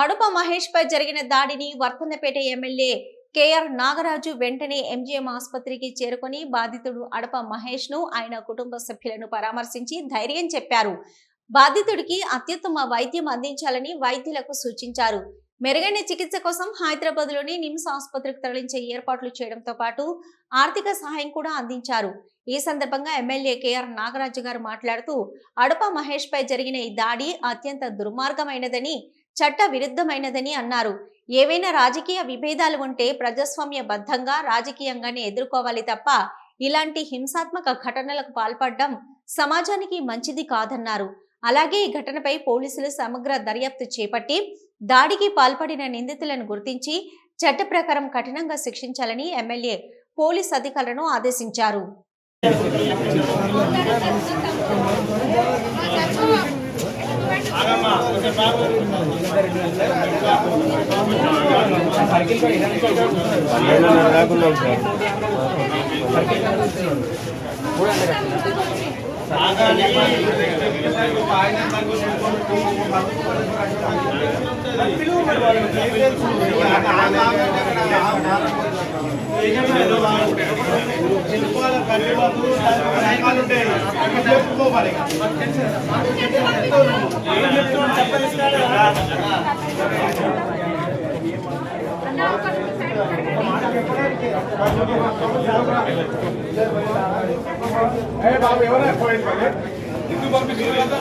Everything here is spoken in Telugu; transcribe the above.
అడుప మహేష్ పై జరిగిన దాడిని వర్తన్నపేట ఎమ్మెల్యే కేఆర్ నాగరాజు వెంటనే ఎంజీఎం ఆసుపత్రికి చేరుకొని బాధితుడు అడప మహేష్ ను ఆయన కుటుంబ సభ్యులను పరామర్శించి ధైర్యం చెప్పారు. బాధితుడికి అత్యుత్తమ వైద్యం అందించాలని వైద్యులకు సూచించారు. మెరుగైన చికిత్స కోసం హైదరాబాద్ లోని నిమ్స్ ఆసుపత్రికి తరలించే ఏర్పాట్లు చేయడంతో పాటు ఆర్థిక సహాయం కూడా అందించారు. ఈ సందర్భంగా ఎమ్మెల్యే కేఆర్ నాగరాజు గారు మాట్లాడుతూ అడప మహేష్ పై జరిగిన ఈ దాడి అత్యంత దుర్మార్గమైనదని, చట్ట విరుద్ధమైనదని అన్నారు. ఏవైనా రాజకీయ విభేదాలు ఉంటే ప్రజాస్వామ్యబద్ధంగా రాజకీయంగానే ఎదుర్కోవాలి తప్ప ఇలాంటి హింసాత్మక ఘటనలకు పాల్పడడం సమాజానికి మంచిది కాదన్నారు. అలాగే ఈ ఘటనపై పోలీసులు సమగ్ర దర్యాప్తు చేపట్టి దాడికి పాల్పడిన నిందితులను గుర్తించి చట్ట ప్రకారం కఠినంగా శిక్షించాలని ఎమ్మెల్యే పోలీస్ అధికారులను ఆదేశించారు. బాబు ఎవరైనా ఇందుకు పంపిస్తున్నారు కదా.